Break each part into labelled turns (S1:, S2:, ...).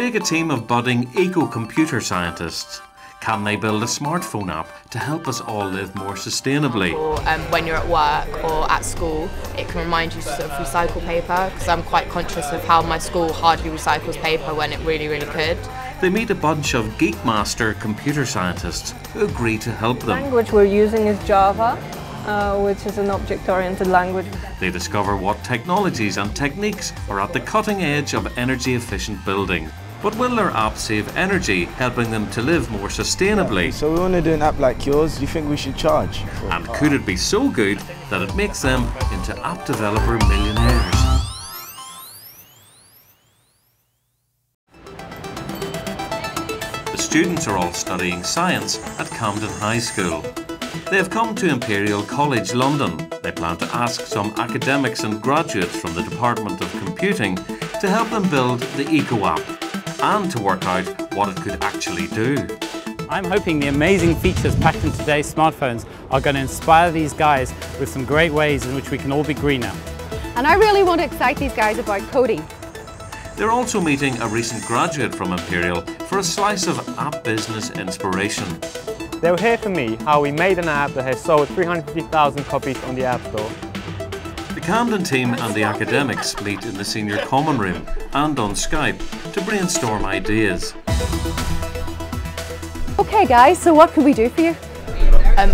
S1: Take a team of budding eco-computer scientists. Can they build a smartphone app to help us all live more sustainably?
S2: When you're at work or at school, it can remind you to sort of recycle paper, because I'm quite conscious of how my school hardly recycles paper when it really, really could.
S1: They meet a bunch of geek master computer scientists who agree to help them.
S3: The language we're using is Java, which is an object-oriented language.
S1: They discover what technologies and techniques are at the cutting edge of energy-efficient building. But will their app save energy, helping them to live more sustainably?
S4: Yeah, so we want to do an app like yours. Do you think we should charge?
S1: And could it be so good that it makes them into app developer millionaires? The students are all studying science at Camden High School. They have come to Imperial College London. They plan to ask some academics and graduates from the Department of Computing to help them build the Eco app and to work out what it could actually do.
S5: I'm hoping the amazing features packed in today's smartphones are going to inspire these guys with some great ways in which we can all be greener.
S6: And I really want to excite these guys about coding.
S1: They're also meeting a recent graduate from Imperial for a slice of app business inspiration.
S7: They'll hear from me how we made an app that has sold 350,000 copies on the App Store.
S1: The Camden team and the academics meet in the senior common room and on Skype to brainstorm ideas.
S6: Okay guys, so what can we do for you?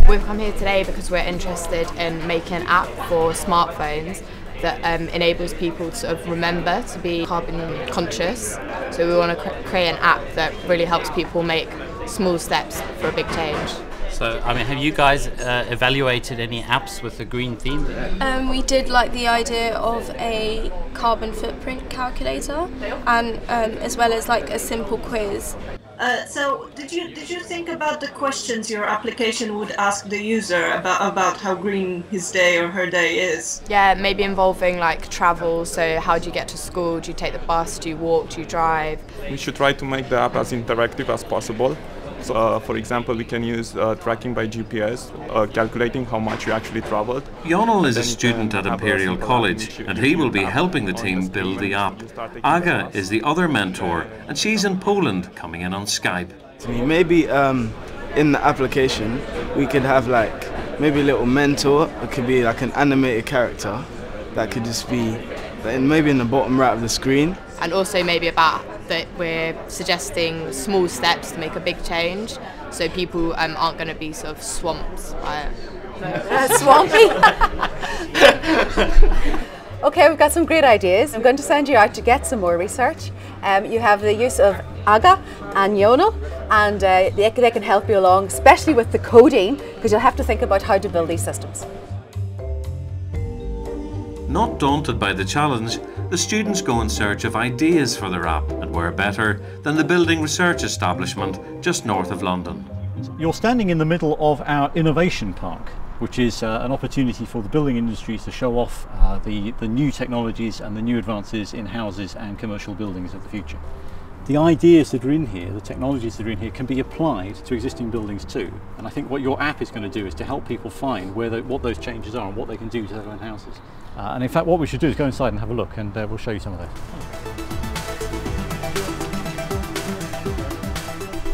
S2: We've come here today because we're interested in making an app for smartphones that enables people to sort of remember to be carbon conscious. So we want to create an app that really helps people make small steps for a big change.
S5: So, I mean, have you guys evaluated any apps with a green theme?
S8: We did like the idea of a carbon footprint calculator, and as well as like a simple quiz.
S9: So did you think about the questions your application would ask the user about how green his day or her day is?
S2: Yeah, maybe involving like travel. So how do you get to school? Do you take the bus? Do you walk? Do you drive?
S7: We should try to make the app as interactive as possible. So, for example, we can use tracking by GPS, calculating how much you actually traveled.
S1: Jonel is a student at Imperial College and he will be helping the team build the app. Aga is the other mentor and she's in Poland coming in on Skype.
S4: Maybe in the application we could have like maybe a little mentor. It could be like an animated character that could just be maybe in the bottom right of the screen.
S2: And also maybe about that we're suggesting small steps to make a big change, so people aren't going to be sort of swamped by it.
S6: Swampy? Okay, we've got some great ideas. I'm going to send you out to get some more research. You have the use of Aga and Jonel, and they can help you along, especially with the coding, because you'll have to think about how to build these systems.
S1: Not daunted by the challenge, the students go in search of ideas for their app, and where better than the Building Research Establishment just north of London.
S10: You're standing in the middle of our innovation park, which is an opportunity for the building industry to show off the new technologies and the new advances in houses and commercial buildings of the future. The ideas that are in here, the technologies that are in here, can be applied to existing buildings too. And I think what your app is going to do is to help people find what those changes are and what they can do to their own houses. And in fact, what we should do is go inside and have a look, and we'll show you some of those.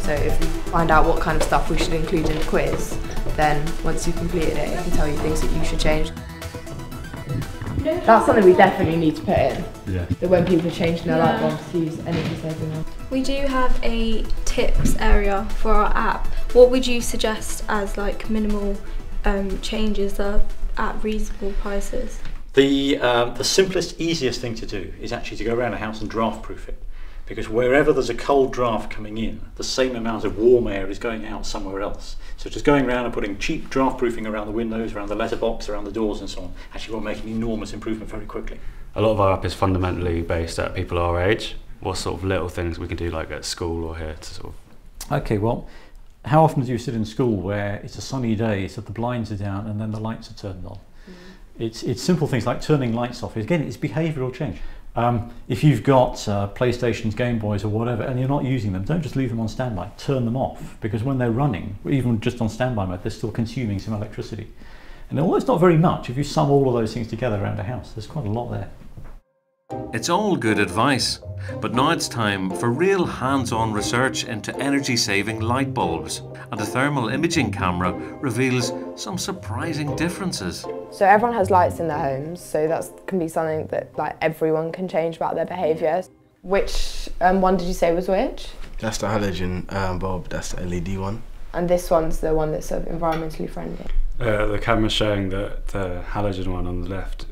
S2: So if you find out what kind of stuff we should include in the quiz, then once you've completed it, it can tell you things that you should change. That's something we definitely need to put in. Yeah. That when people are changing their light bulbs to use energy saving ones.
S8: We do have a tips area for our app. What would you suggest as like minimal changes that are at reasonable prices?
S10: The simplest, easiest thing to do is actually to go around a house and draft-proof it. Because wherever there's a cold draft coming in, the same amount of warm air is going out somewhere else. So just going around and putting cheap draft proofing around the windows, around the letterbox, around the doors and so on, actually will make an enormous improvement very quickly.
S11: A lot of our app is fundamentally based at people our age. What sort of little things we can do like at school or here to sort of...
S10: Okay, well, how often do you sit in school where it's a sunny day, so the blinds are down and then the lights are turned on? It's simple things like turning lights off. Again, it's behavioural change. If you've got PlayStations, Game Boys or whatever and you're not using them, don't just leave them on standby, turn them off, because when they're running, even just on standby mode, they're still consuming some electricity. And although it's not very much, if you sum all of those things together around a house, there's quite a lot there.
S1: It's all good advice, but now it's time for real hands-on research into energy-saving light bulbs, and a thermal imaging camera reveals some surprising differences.
S2: So everyone has lights in their homes, so that can be something that like everyone can change about their behaviour. Which one did you say was which?
S4: That's the halogen bulb, that's the LED one.
S2: And this one's the one that's sort of environmentally friendly.
S11: The camera's showing that the halogen one on the left,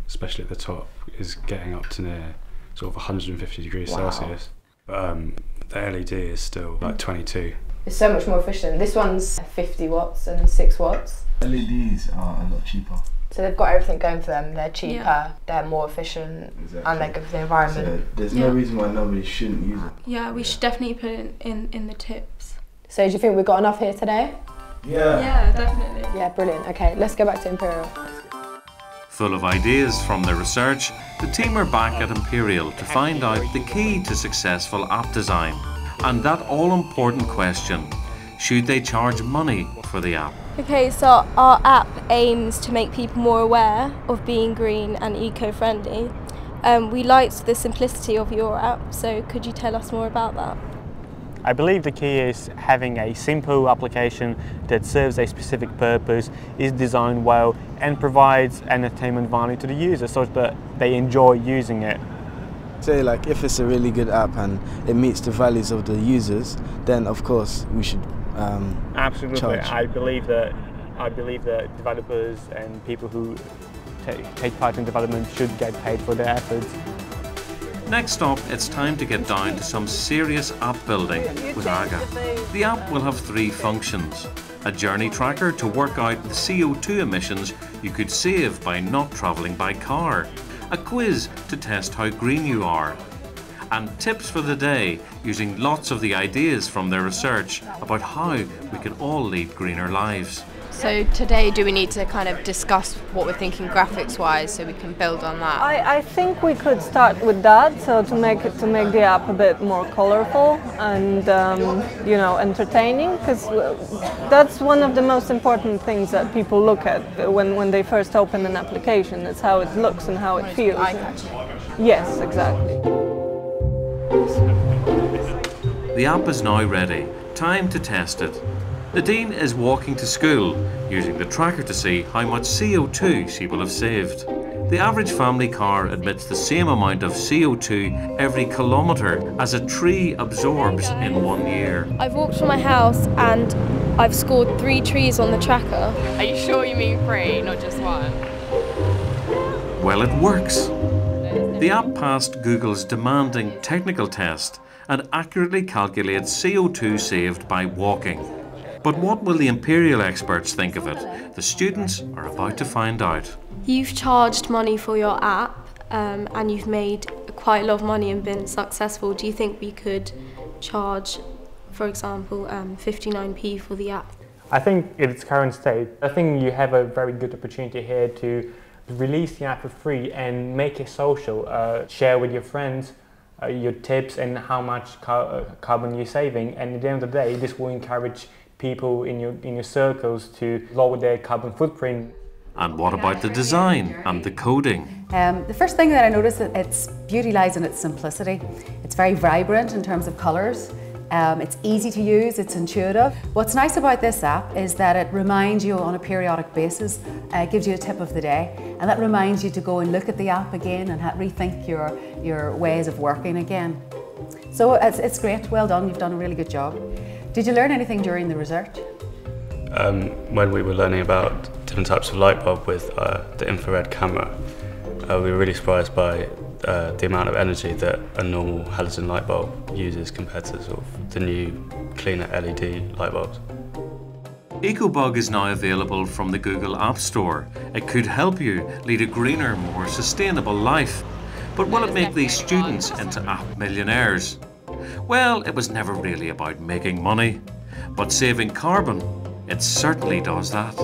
S11: especially at the top, is getting up to near sort of 150 degrees Celsius. But the LED is still like 22.
S2: It's so much more efficient. This one's 50 watts and 6 watts.
S4: LEDs are a lot cheaper.
S2: So they've got everything going for them. They're cheaper, they're more efficient, and they're good for the environment.
S4: So there's no reason why nobody shouldn't use it.
S8: Yeah, we should definitely put it in the tips.
S2: So do you think we've got enough here today?
S4: Yeah.
S8: Yeah, definitely.
S2: Yeah, brilliant. Okay, let's go back to Imperial.
S1: Full of ideas from their research, the team are back at Imperial to find out the key to successful app design. And that all-important question, should they charge money for the app?
S12: Okay, so our app aims to make people more aware of being green and eco-friendly. We liked the simplicity of your app, so could you tell us more about that?
S5: I believe the key is having a simple application that serves a specific purpose, is designed well, and provides entertainment value to the user so that they enjoy using it.
S4: Say like if it's a really good app and it meets the values of the users, then of course we should
S5: Absolutely.
S4: charge.
S5: I believe that developers and people who take part in development should get paid for their efforts.
S1: Next up, it's time to get down to some serious app building with AGA. The app will have 3 functions. A journey tracker to work out the CO2 emissions you could save by not travelling by car. A quiz to test how green you are. And tips for the day, using lots of the ideas from their research about how we can all lead greener lives.
S2: So today, do we need to kind of discuss what we're thinking graphics-wise so we can build on that?
S3: I think we could start with that, so to make the app a bit more colorful and you know, entertaining, because that's one of the most important things that people look at when they first open an application. It's how it looks and how it feels. Yes, exactly.
S1: The app is now ready. Time to test it. Nadine is walking to school, using the tracker to see how much CO2 she will have saved. The average family car emits the same amount of CO2 every kilometre as a tree absorbs in 1 year.
S12: I've walked from my house and I've scored 3 trees on the tracker.
S2: Are you sure you mean 3, not just 1?
S1: Well, it works. The app passed Google's demanding technical test and accurately calculates CO2 saved by walking. But what will the Imperial experts think of it? The students are about to find out.
S12: You've charged money for your app and you've made quite a lot of money and been successful. Do you think we could charge, for example, 59p for the app?
S5: I think in its current state, I think you have a very good opportunity here to release the app for free and make it social. Share with your friends your tips and how much carbon you're saving, and at the end of the day, this will encourage people in your circles to lower their carbon footprint.
S1: And what about the design and the coding?
S6: The first thing that I noticed that its beauty lies in its simplicity. It's very vibrant in terms of colours. It's easy to use, it's intuitive. What's nice about this app is that it reminds you on a periodic basis, gives you a tip of the day, and that reminds you to go and look at the app again and rethink your ways of working again. So it's great, well done, you've done a really good job. Did you learn anything during the research?
S11: When we were learning about different types of light bulb with the infrared camera, we were really surprised by the amount of energy that a normal halogen light bulb uses compared to sort of the new, cleaner LED light bulbs.
S1: Ecobug is now available from the Google App Store. It could help you lead a greener, more sustainable life. But will it make these students into app millionaires? Well, it was never really about making money, but saving carbon, it certainly does that.